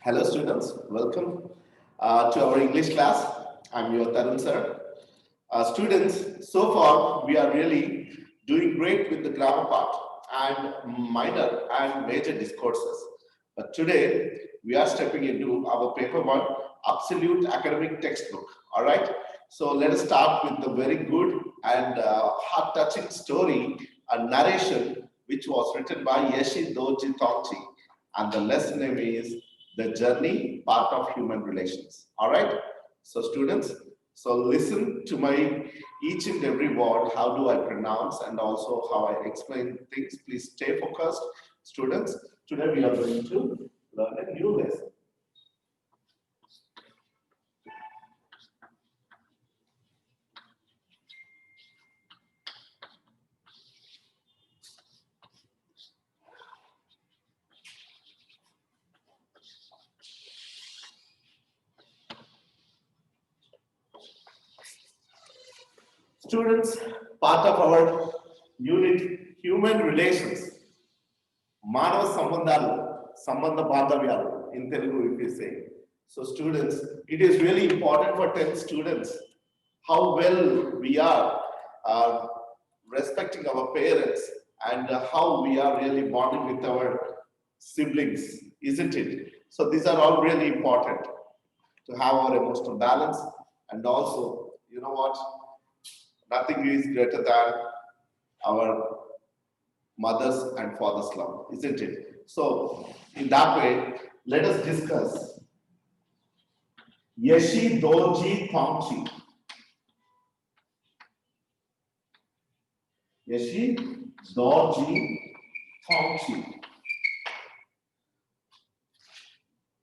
Hello students, welcome to our English class. I'm your Tarun sir. Students, so far we are really doing great with the grammar part and minor and major discourses. But today we are stepping into our paper one, absolute academic textbook. All right. So let us start with the very good and heart-touching story, a narration which was written by Yeshi Doji Tongchi, and the lesson name is The Journey, Part of Human Relations. All right. So students, so listen to my each and every word, how do I pronounce and also how I explain things. Please stay focused. Students, today we are going to learn a new lesson. Students, part of our unit, human relations. మానవ సంబంధాలు సంబంధ బాంధవ్యాలు in Telugu if you say. So students, it is really important for 10 students how well we are uh, respecting our parents and how we are really bonding with our siblings, isn't it? So these are all really important to have our emotional balance, and also, you know what, nothing is greater than our mother's and father's love, isn't it? So, in that way, let us discuss Yeshi Doji Tongchi. Yeshi Doji Tongchi.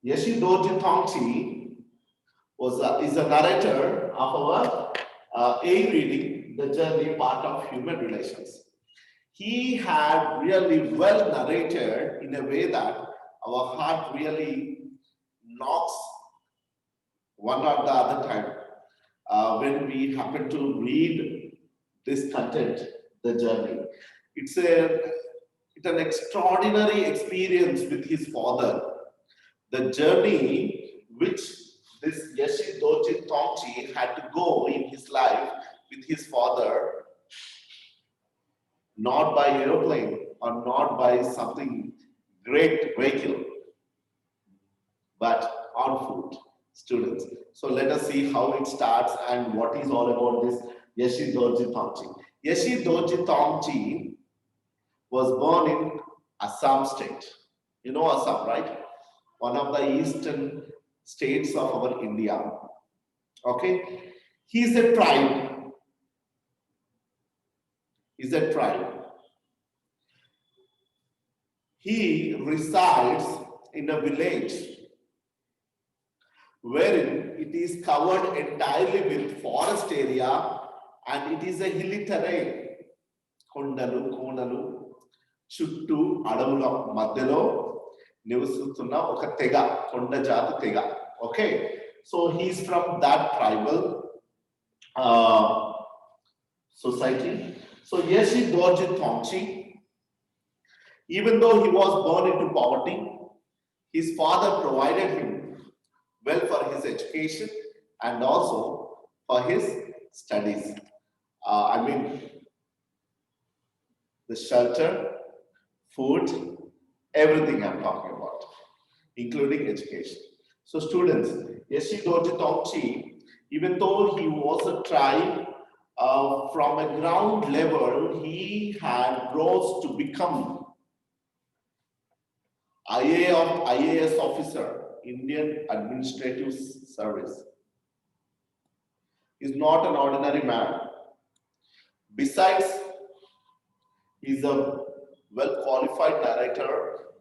Yeshi Doji Tongchi is a narrator of our A reading, The Journey, Part of Human Relations. He had really well narrated in a way that our heart really knocks one or the other time when we happen to read this content, The Journey. It's an extraordinary experience with his father. The journey which this Yeshi Doji Tongchi had to go in his life with his father, not by aeroplane or not by something great vehicle, but on foot, students. So let us see how it starts and what is all about this Yeshi Doji Tongchi. Yeshi Doji Tongchi was born in Assam state. You know Assam, right? One of the eastern states of our India. Okay, he's a tribe. He's a tribe. He resides in a village wherein it is covered entirely with forest area and it is a hilly terrain. కొండలు కోనలు చుట్టూ అడవుల మధ్యలో నివసిస్తున్న ఒక తెగ, కొండ జాతి తెగ. Okay, so he's from that tribal society. So Yeshi Doji Tongchi, even though he was born into poverty, his father provided him well for his education and also for his studies. I mean, the shelter, food, everything I'm talking about, including education. So students, Yeshi Doji Tongchi, even though he was a tribe, from a ground level, he had rose to become IAS officer, Indian Administrative Service. He's not an ordinary man. Besides, he's a well-qualified narrator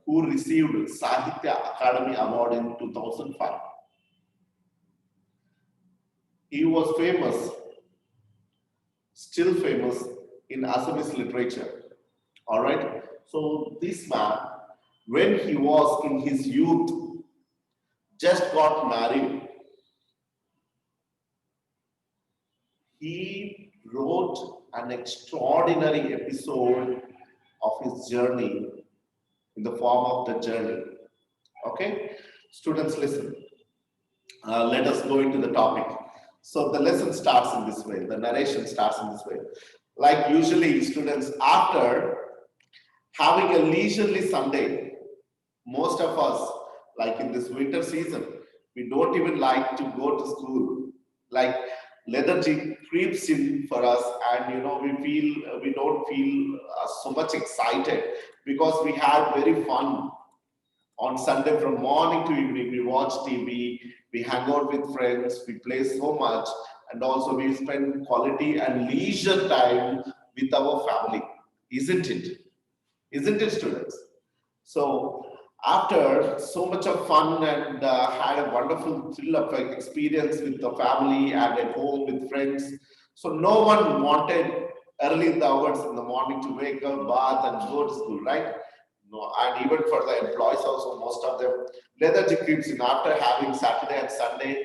who received Sahitya Academy Award in 2005. He was famous, still famous in Assamese literature. All right. So this man, when he was in his youth, just got married. He wrote an extraordinary episode of his journey in the form of The Journey. Okay. Students, listen. Let us go into the topic. So the lesson starts in this way. The narration starts in this way. Like usually, students, after having a leisurely Sunday, most of us, like in this winter season, we don't even like to go to school. Like lethargy creeps in for us, and we don't feel so much excited because we had very fun on Sunday from morning to evening. We watch TV, we hang out with friends, we play so much, and also we spend quality and leisure time with our family. Isn't it? Isn't it, students? So, after so much of fun and had a wonderful thrill of experience with the family and at home with friends, so no one wanted early in the hours in the morning to wake up, bath, and go to school, right? No, and even for the employees also, most of them lethargy creeps in after having Saturday and Sunday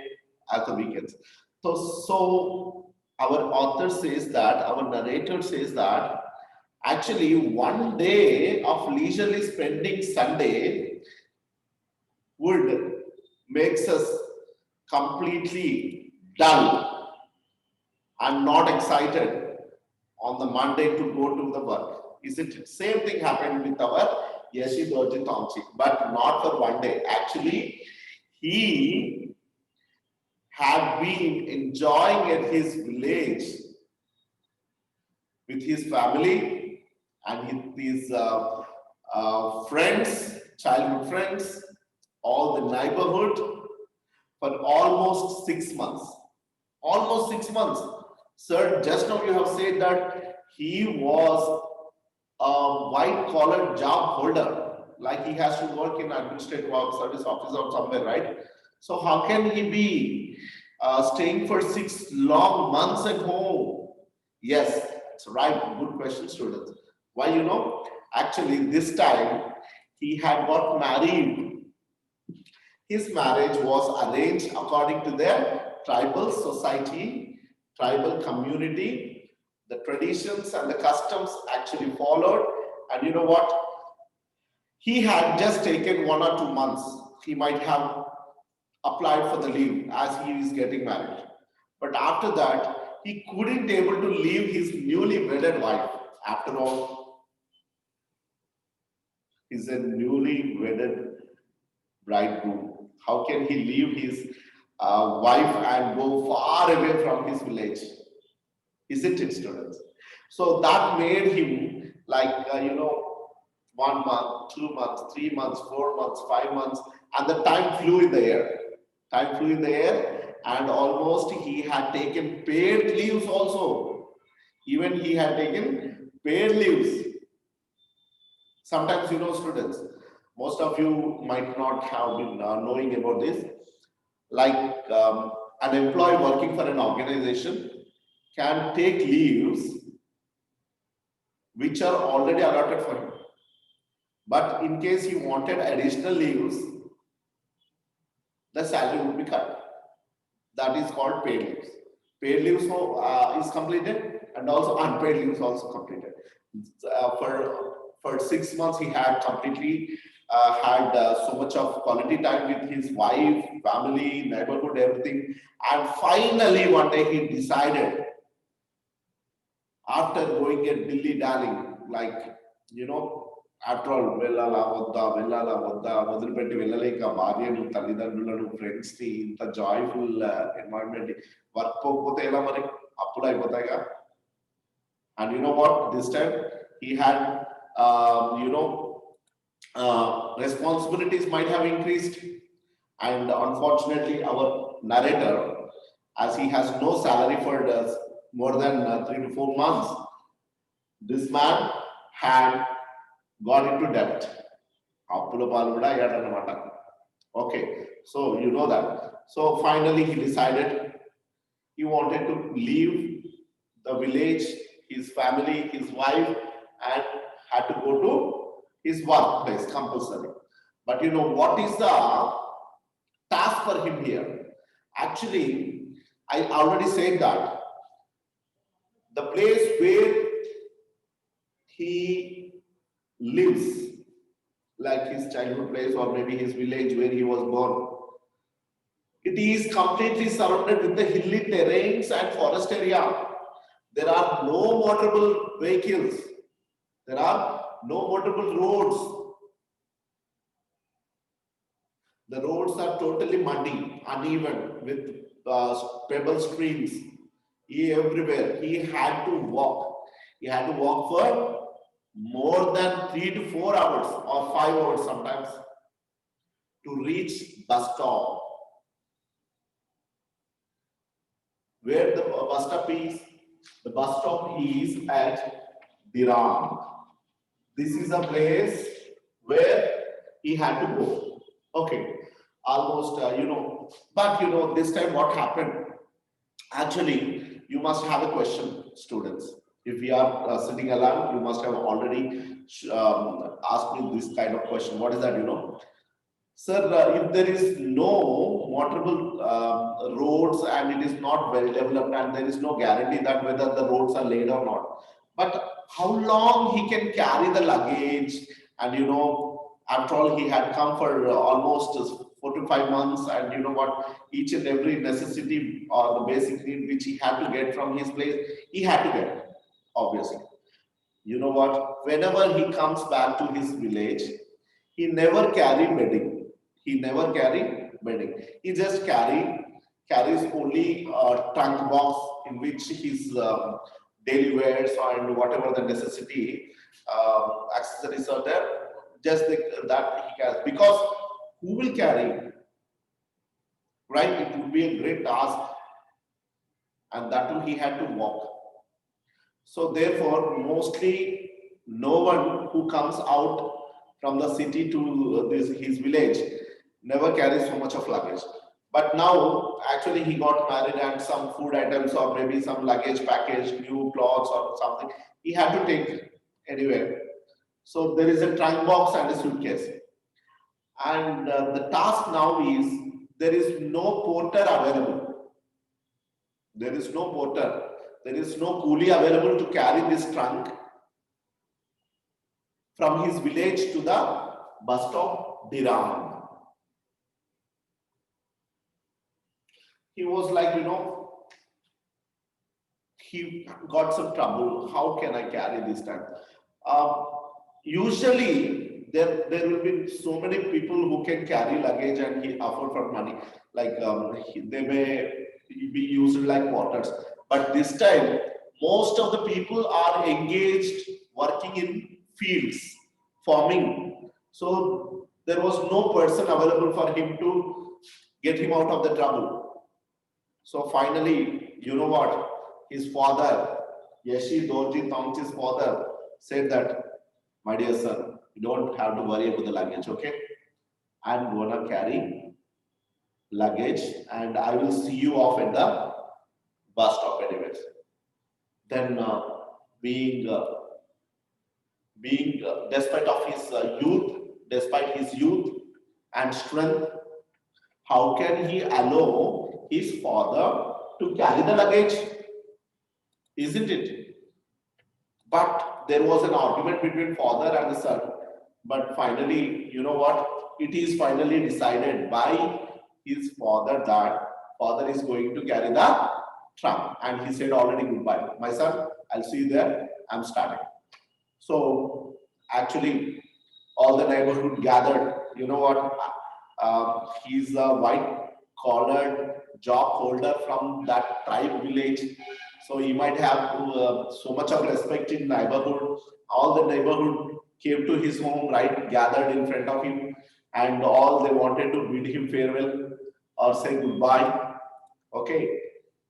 as the weekends. So our author says that, our narrator says that actually one day of leisurely spending Sunday would makes us completely dull and not excited on the Monday to go to the work. Isn't it? Same thing happened with our Yeshi Dorji Tomchi, but not for one day. Actually, he had been enjoying at his village with his family and his friends, childhood friends, all the neighborhood for almost 6 months. Almost 6 months. Sir, just now you have said that he was a white collar job holder, like he has to work in administrative service office or somewhere, right? So how can he be staying for 6 long months at home? Yes, it's right. Good question, students. Why, actually this time he had got married. His marriage was arranged according to their tribal society, tribal community, the traditions and the customs actually followed. And you know what? He had just taken 1 or 2 months. He might have applied for the leave as he is getting married. But after that, he couldn't able to leave his newly wedded wife. After all, he's a newly wedded bridegroom. How can he leave his wife and go far away from his village? Isn't it, students? So that made him like, 1 month, 2 months, 3 months, 4 months, 5 months, and the time flew in the air. Time flew in the air, and almost he had taken paid leaves also. Even he had taken paid leaves. Sometimes, students, most of you might not have been knowing about this. Like an employee working for an organization can take leaves which are already allotted for him. But in case he wanted additional leaves, the salary would be cut. That is called paid leaves. Paid leaves is completed, and also unpaid leaves also completed. For 6 months, he had completely had so much of quality time with his wife, family, neighborhood, everything. And finally, one day he decided, after going a dilly-dallying, like, after all, వెళ్ళాలా వద్దా వదిలిపెట్టి వెళ్ళలేక భార్యను తల్లిదండ్రులను friends ని ఇంత joyful environment work పోకపోతే ఎలా మరి అప్పులు అయిపోతాయిగా. And you know what, this time he had responsibilities might have increased, and unfortunately our narrator, as he has no salary for more than 3 to 4 months, this man had got into debt. Okay, so you know that. So finally he decided he wanted to leave the village, his family, his wife, and had to go to his workplace compulsory. But you know what is the task for him here? Actually, I already said that the place where he lives, like his childhood place or maybe his village where he was born. It is completely surrounded with the hilly terrains and forest area. There are no motorable vehicles. There are no motorable roads. The roads are totally muddy, uneven, with pebble streams everywhere. He had to walk. He had to walk for more than 3 to 4 hours or 5 hours sometimes to reach bus stop. Where the bus stop is? The bus stop is at Diram. This is a place where he had to go. Okay, almost but this time what happened? Actually, you must have a question, students. If we are sitting alone, you must have already asked me this kind of question. What is that? Sir, if there is no motorable roads and it is not well developed and there is no guarantee that whether the roads are laid or not, but how long he can carry the luggage? And after all, he had come for almost 4 to 5 months, and what, each and every necessity or the basic need which he had to get from his place, he had to get, obviously. You know what? Whenever he comes back to his village, he never carry bedding. He never carry bedding. He just carries only a trunk box in which his daily wears and whatever the necessity accessories are there. Just that he carries, because who will carry? Right? It would be a great task, and that too he had to walk. So therefore, mostly no one who comes out from the city to his village never carries so much of luggage. But now, actually, he got married and some food items or maybe some luggage package, new clothes or something, he had to take anywhere. So there is a trunk box and a suitcase. And the task now is, there is no porter available. There is no porter. There is no coolie available to carry this trunk from his village to the bus stop, Diram. He was like, he got some trouble. How can I carry this trunk? Usually, there will be so many people who can carry luggage and he afford for money. Like they may be used like porters. But this time, most of the people are engaged working in fields, farming. So there was no person available for him to get him out of the trouble. So finally, you know what? His father, Yeshi Dorji Tongchi's father, said that, my dear son, you don't have to worry about the luggage, okay? I'm gonna carry luggage and I will see you off at the bus stop anyways. Then despite of his despite his youth and strength, how can he allow his father to carry the luggage? Isn't it? But there was an argument between father and the son. But finally, you know what? It is finally decided by his father that father is going to carry the trunk. And he said already goodbye. My son, I'll see you there. I'm starting. So actually, all the neighborhood gathered. You know what? He's a white collared job holder from that tribe village. So he might have so much of respect in neighborhood. All the neighborhood came to his home, right, gathered in front of him, and all they wanted to bid him farewell or say goodbye. Okay,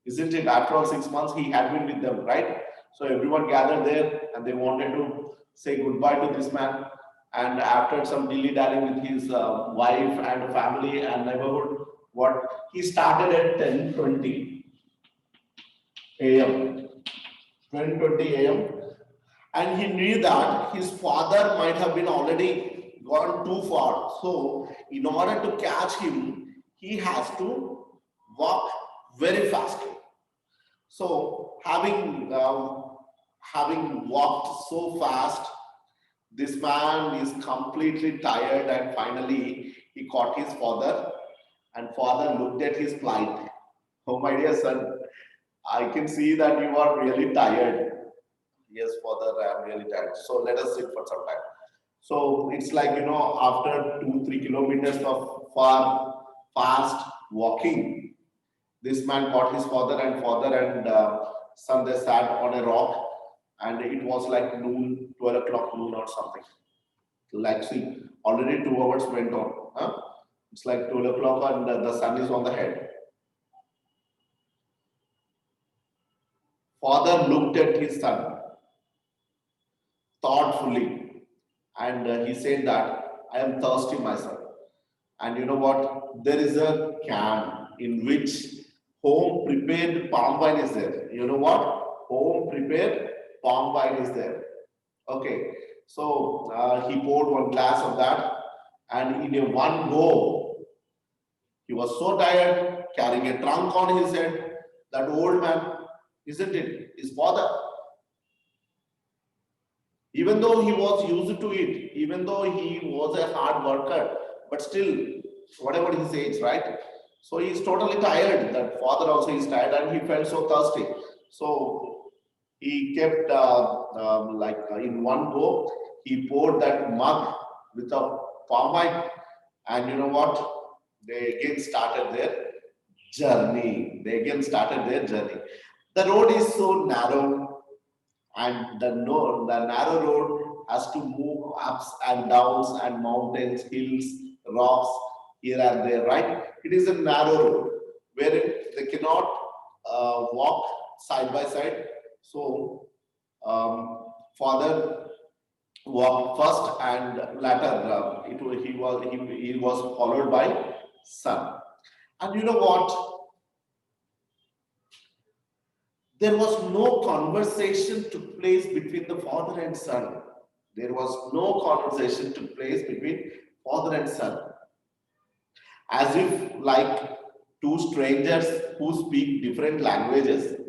isn't it? After all 6 months, he had been with them, right? So everyone gathered there and they wanted to say goodbye to this man. And after some dilly-dallying with his wife and family and neighborhood, what he started at 10:20 a.m. 10:20 a.m. And he knew that his father might have been already gone too far. So, in order to catch him, he has to walk very fast. So, having walked so fast, This man is completely tired, and finally he caught his father, and father looked at his plight. Oh, my dear son, I can see that you are really tired. Yes, father, I am really tired. So let us sit for some time. So it's like, after 2, 3 kilometers of fast walking, this man caught his father and son. They sat on a rock, and it was like noon, 12 o'clock noon or something. Like, see, already 2 hours went on. Huh? It's like 12 o'clock, and the sun is on the head. Father looked at his son thoughtfully, and he said that I am thirsty, my son. And you know what? There is a can in which home prepared palm wine is there. You know what? Home prepared palm wine is there. Okay. So he poured one glass of that, and in a one go, he was so tired, carrying a trunk on his head. That old man, isn't it? His father, even though he was used to it, even though he was a hard worker, but still, whatever his age, right? So he's totally tired. That father also is tired, and he felt so thirsty. So he kept in one go, he poured that mug with a palm wine, and you know what? They again started their journey. They again started their journey. The road is so narrow, and the narrow road has to move ups and downs and mountains, hills, rocks here and there, right? It is a narrow road where they cannot walk side by side. So father walked first, and later he was followed by son. And you know what? There was no conversation took place between the father and son. There was no conversation took place between father and son. As if like two strangers who speak different languages.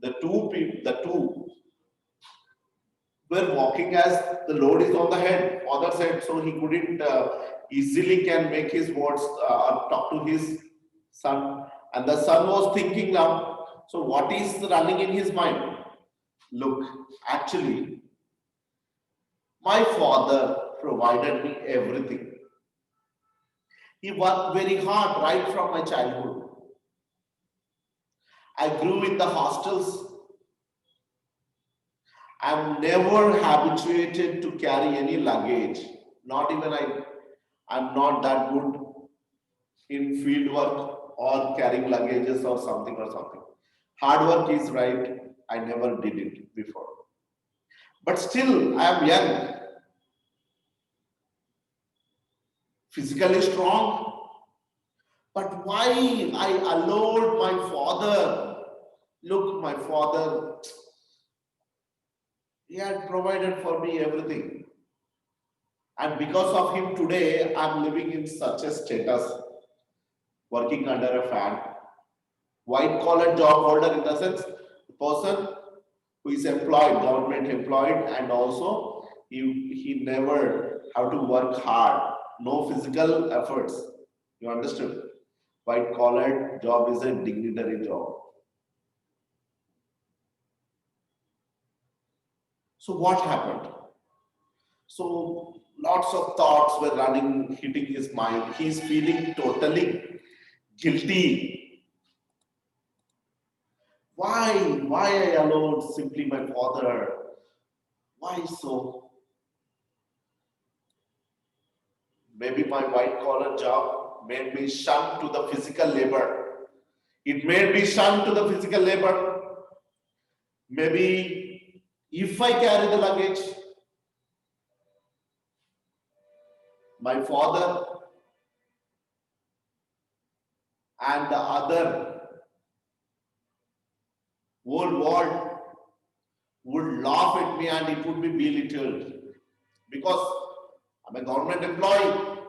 The two were walking as the load is on the head. Father said so he couldn't easily can make his words talk to his son. And the son was thinking now, so what is running in his mind? Look, actually, my father provided me everything. He worked very hard right from my childhood. I grew in the hostels. I'm never habituated to carry any luggage. Not even I'm not that good in field work or carrying luggages or something or something. Hard work is right. I never did it before. But still, I am young, physically strong. But why I allowed my father? Look, my father, he had provided for me everything. And because of him today, I'm living in such a status, working under a fan. White collar job holder in the sense, the person who is employed, government employed, and also he never have to work hard, no physical efforts. You understood? White collar job is a dignitary job. So what happened? So lots of thoughts were running, hitting his mind. He's feeling totally guilty. Why? Why I allowed simply my father? Why so? Maybe my white collar job made me shun to the physical labor. It made me shun to the physical labor. Maybe if I carry the luggage, my father and the other whole world would laugh at me and it would be belittled because I'm a government employee.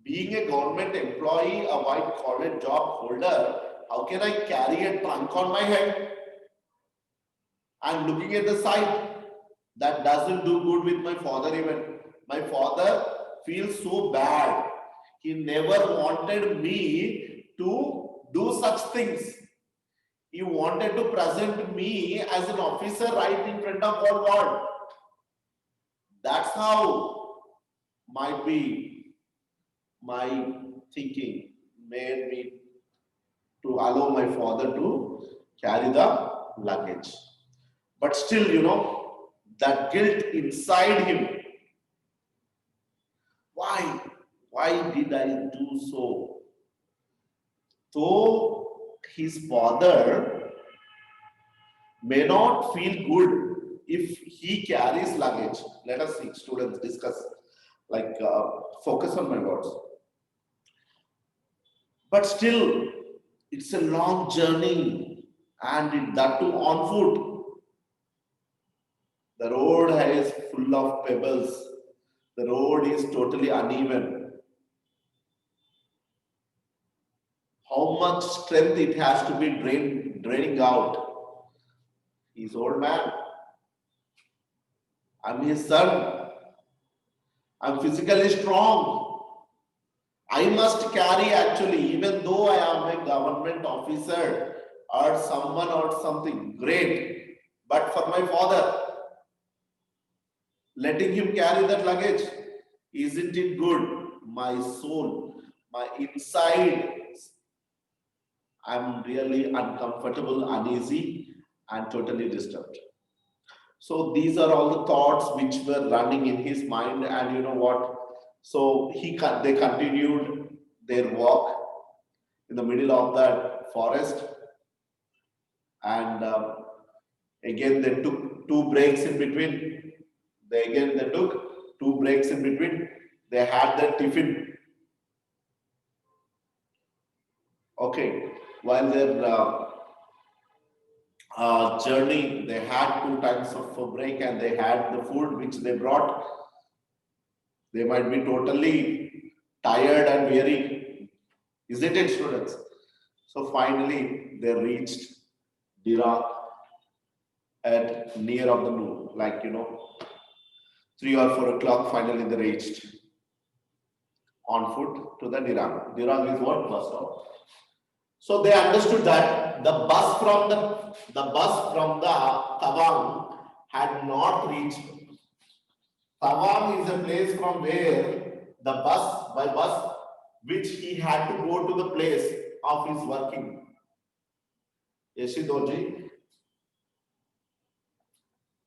Being a government employee, a white collar job holder, how can I carry a trunk on my head? I'm looking at the side. That doesn't do good with my father even. My father feels so bad. He never wanted me to do such things. He wanted to present me as an officer right in front of all God. That's how might be my thinking made me to allow my father to carry the luggage. But still, that guilt inside him. Why? Why did I do so? Though his father may not feel good if he carries luggage. Let us see, students discuss, focus on my words. But still, it's a long journey, and that too on foot. The road is full of pebbles. The road is totally uneven. How much strength it has to be draining out. He's old man. I'm his son. I'm physically strong. I must carry actually, even though I am a government officer or someone or something great, but for my father, letting him carry that luggage, isn't it good? My soul, my inside, I'm really uncomfortable, uneasy, and totally disturbed. So these are all the thoughts which were running in his mind, and you know what? So they continued their walk in the middle of that forest, and again they took two breaks in between. They took two breaks in between. They had their tiffin. Okay, while their journey, they had two times of a break, and they had the food which they brought. They might be totally tired and weary, isn't it, students? So finally, they reached Dira at near of the noon, 3 or 4 o'clock. Finally, they reached on foot to the Dirang. Dirang is what? Bus stop. So they understood that the bus from the Tawang had not reached. Tawang is a place from where the bus which he had to go to the place of his working. Yeshidoji,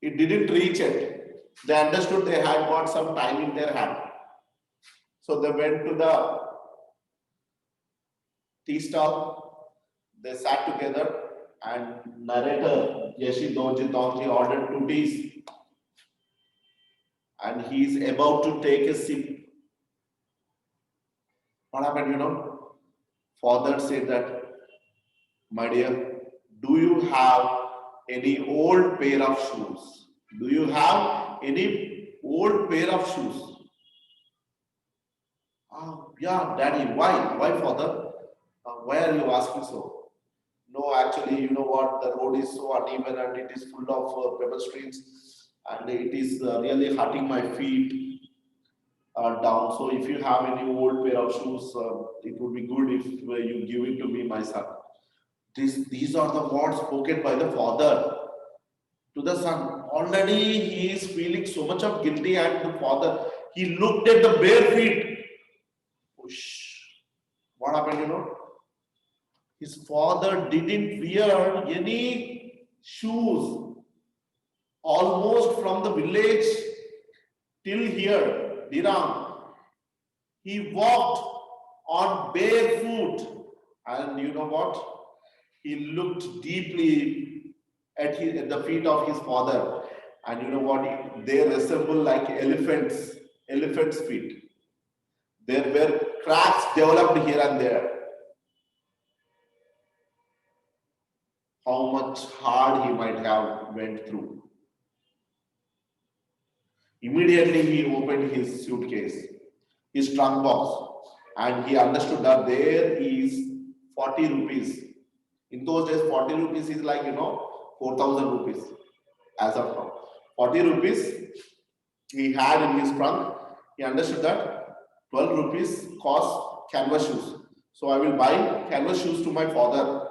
it didn't reach it. They understood they had got some time in their hand. So they went to the tea stall. They sat together, and narrator Yeshidoji Tongji ordered 2 teas, and he is about to take a sip. What happened, Father said that, my dear, do you have any old pair of shoes? Do you have any old pair of shoes? Yeah, daddy. Why? Why, father? Why are you asking so? No, actually, you know what? The road is so uneven and it is full of pebble streets, and it is really hurting my feet down. So, if you have any old pair of shoes, it would be good if you give it to me, my son. These are the words spoken by the father to the son. Already he is feeling so much of guilty, and the father, he looked at the bare feet. Whoosh. What happened, His father didn't wear any shoes. Almost from the village till here, Dirang, he walked on barefoot. And you know what? He looked deeply at the feet of his father. And you know what? They resemble like elephants' feet. There were cracks developed here and there. How much hard he might have went through. Immediately he opened his suitcase, his trunk box, and he understood that there is 40 rupees. In those days, 40 rupees is 4,000 rupees as of now. 40 rupees he had in his trunk. He understood that 12 rupees cost canvas shoes. So I will buy canvas shoes to my father,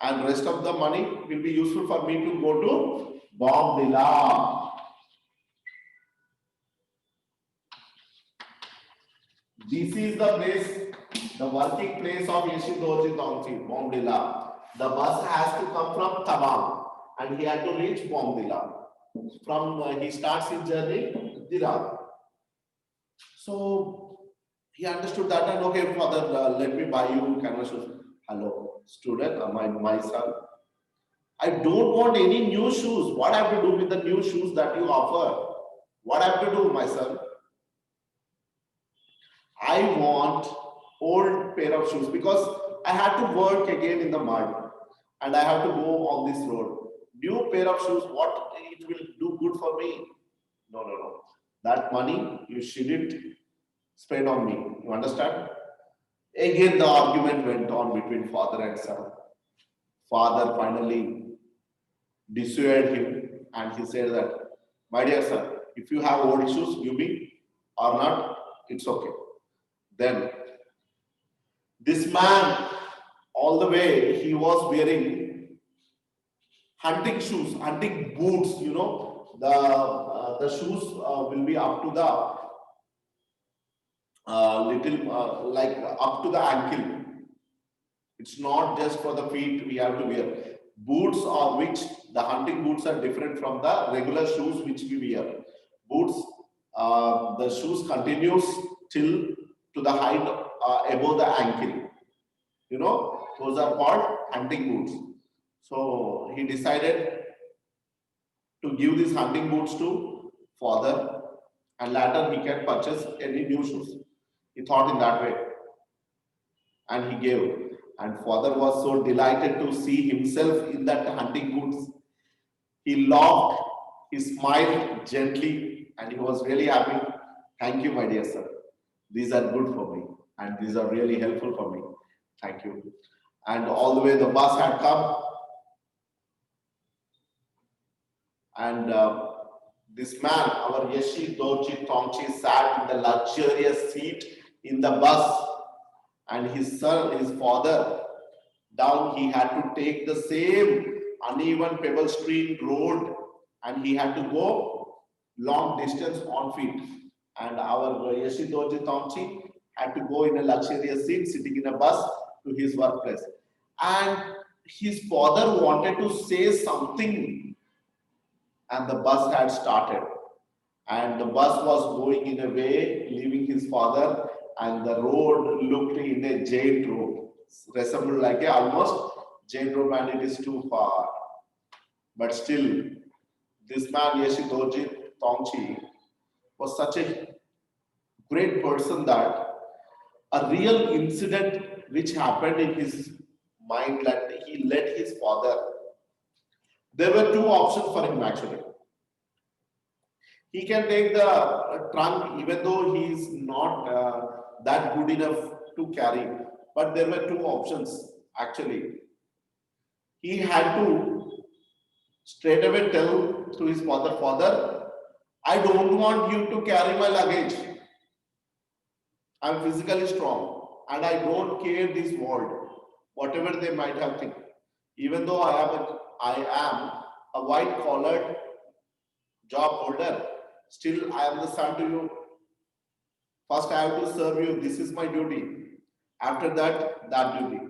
and rest of the money will be useful for me to go to Bombilla. This is the place, the working place of Yeshidorji Tongchi, Bombilla. The bus has to come from Tawang and he had to reach Bombilla. From he starts his journey, Dirab. So he understood that and okay, father, let me buy you canvas shoes. Hello, student, my son. I don't want any new shoes. What I have to do with the new shoes that you offer? What I have to do, my son? I want old pair of shoes because I had to work again in the mud and I have to go on this road. New pair of shoes, what it will do good for me? No, no, no. That money you shouldn't spend on me. You understand? Again, the argument went on between father and son. Father finally dissuaded him and he said that, my dear son, if you have old shoes, give me or not, it's okay. Then this man, all the way, he was wearing hunting shoes, hunting boots. You know, the shoes will be up to the little like up to the ankle. It's not just for the feet we have to wear. Boots are which the hunting boots are different from the regular shoes which we wear. Boots, the shoes continues till to the height above the ankle. You know, those are called hunting boots. So he decided to give these hunting boots to father, and later he can purchase any new shoes. He thought in that way, and he gave. And father was so delighted to see himself in that hunting boots. He laughed, he smiled gently, and he was really happy. Thank you, my dear sir. These are good for me, and these are really helpful for me. Thank you. And all the way the bus had come, and this man, our Yeshi Dorji Tongchi, sat in the luxurious seat in the bus, and his son, his father, down he had to take the same uneven pebble strewn road, and he had to go long distance on feet. And our Yeshi Dorji Tongchi had to go in a luxurious seat, sitting in a bus to his workplace. And his father wanted to say something, and the bus had started. And the bus was going in a way, leaving his father, and the road looked in a jade road, resembled like a almost jade road, and it is too far. But still, this man Yeshi Dorji Tongchi was such a great person that a real incident which happened in his mind that he led his father. There were two options for him actually. He can take the trunk even though he is not that good enough to carry. But there were two options actually. He had to straight away tell to his father, Father, I don't want you to carry my luggage. I'm physically strong and I don't care this world, whatever they might have think. Even though I am a white collared job holder, still I am the son to you. First I have to serve you. This is my duty. After that, that duty.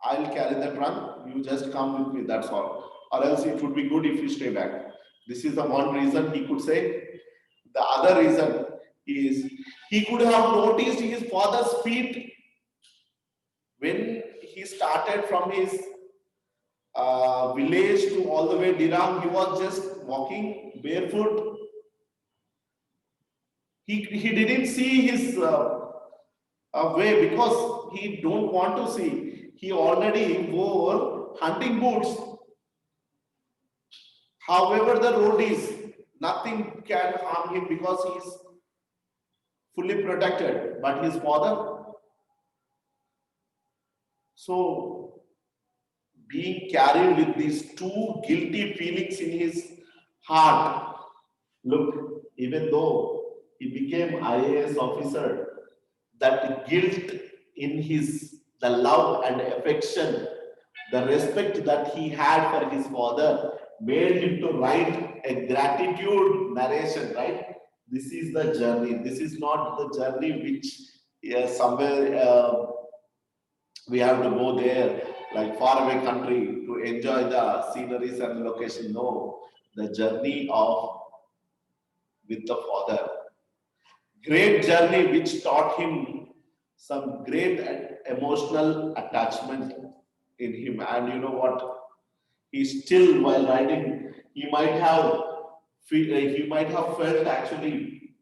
I'll carry the trunk. You just come with me. That's all. Or else it would be good if you stay back. This is the one reason he could say. The other reason is he could have noticed his father's feet when he started from his village to all the way Dirang. He was just walking barefoot. He didn't see his way because he don't want to see. He already wore hunting boots. However, the road is, nothing can harm him because he is fully protected. But his father, so being carried with these two guilty feelings in his heart, Look, even though he became IAS officer, that guilt in his, the love and affection, the respect that he had for his father made him to write a gratitude narration, right? This is the journey. This is not the journey which somewhere we have to go there, like far away country, to enjoy the sceneries and location. No, the journey of with the father, great journey which taught him some great emotional attachment in him. And you know what? He still, while writing, he might have felt actually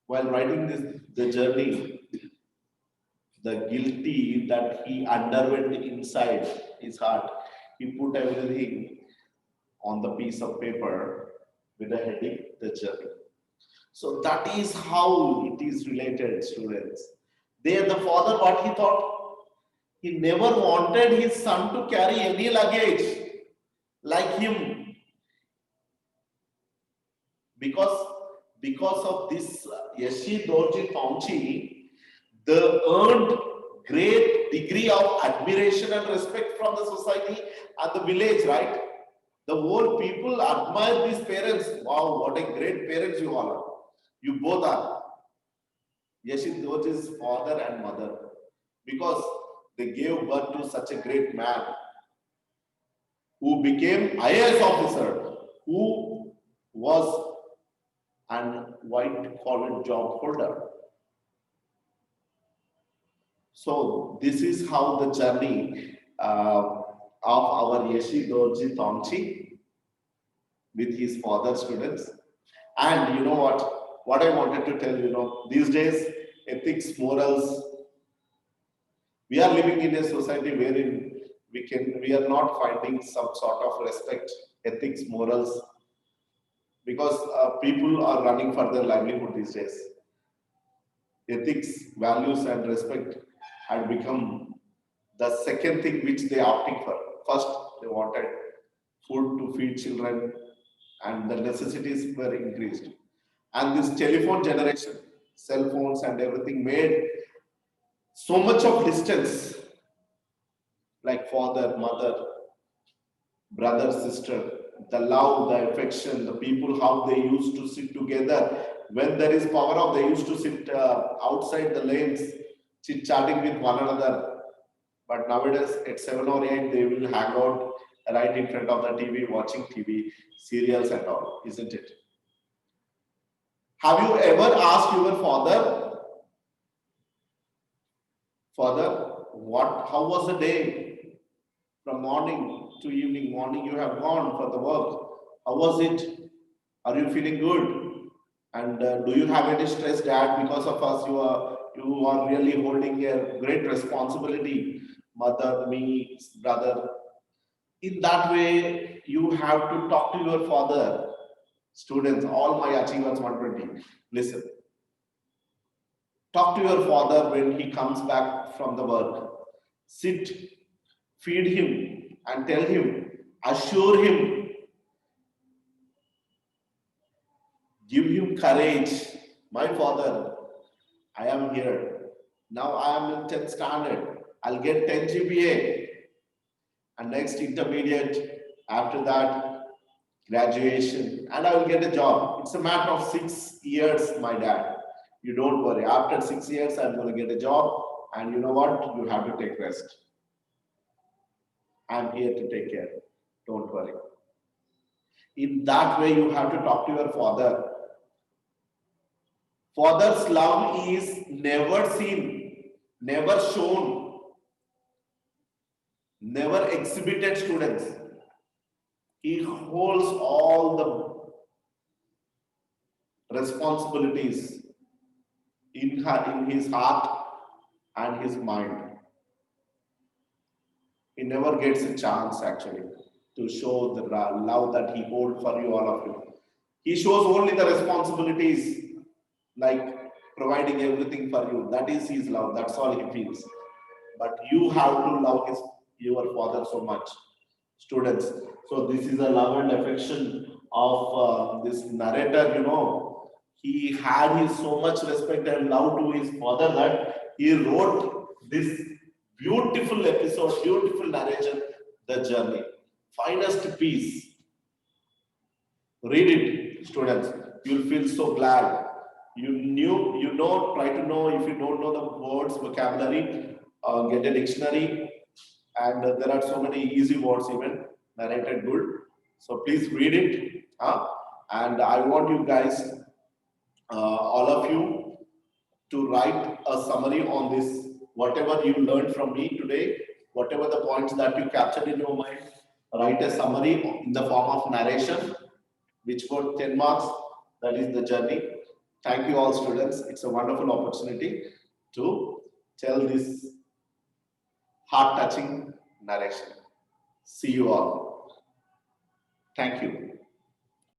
while writing the journey, the guilty that he underwent inside his heart. He put everything on the piece of paper with a heading, the journey. So that is how it is related, students. There, the father, what he thought, he never wanted his son to carry any luggage like him, because of this Yeshi Dorji Tongchi, they earned great degree of admiration and respect from the society and the village, right? The whole people admire these parents. Wow, what a great parents you all are. You both are. Yeshi Dorji's father and mother, because they gave birth to such a great man who became IAS officer, who was an white collar job holder. So this is how the journey of our Yeshi Dorji Tongchi with his father, students. And you know what? What I wanted to tell you, these days, ethics, morals, we are living in a society wherein we are not finding some sort of respect, ethics, morals, because people are running for their livelihood these days. Ethics, values, and respect had become the second thing which they are opting for. First, they wanted food to feed children, and the necessities were increased. And this telephone generation, cell phones and everything made so much of distance, like father, mother, brother, sister, the love, the affection, the people, how they used to sit together. When there is power off, they used to sit outside the lanes, chit-chatting with one another. But nowadays, at 7 or 8, they will hang out right in front of the TV, watching TV, serials and all, isn't it? Have you ever asked your father, how was the day? From morning to evening, morning you have gone for the work. How was it? Are you feeling good? And do you have any stress, Dad? Because of us, you are really holding a great responsibility. Mother, me, brother. In that way, you have to talk to your father. Students, all my achievers 120. Listen. Talk to your father when he comes back from the work. Sit, feed him, and tell him, assure him, give him courage. My father, I am here. Now I am in 10th standard. I'll get 10 GPA. And next intermediate, after that, graduation, and I will get a job. It's a matter of 6 years, my dad. You don't worry. After 6 years, I'm going to get a job. And you know what? You have to take rest. I'm here to take care. Don't worry. In that way, you have to talk to your father. Father's love is never seen, never shown, never exhibited, students. He holds all the responsibilities in his heart and his mind. He never gets a chance actually to show the love that he holds for you, all of you. He shows only the responsibilities, like providing everything for you. That is his love. That's all he feels. But you have to love your father so much, students. So this is a love and affection of this narrator, he had his so much respect and love to his father that he wrote this beautiful episode, beautiful narration, The Journey. Finest piece. Read it, students. You'll feel so glad. Try to know if you don't know the words, vocabulary, get a dictionary, and there are so many easy words even narrated good. So please read it. And I want you guys, all of you, to write a summary on this, whatever you learned from me today, whatever the points that you captured in your mind, write a summary in the form of narration, which got 10 marks. That is The Journey. Thank you all students. It's a wonderful opportunity to tell this heart-touching narration. See you all. Thank you.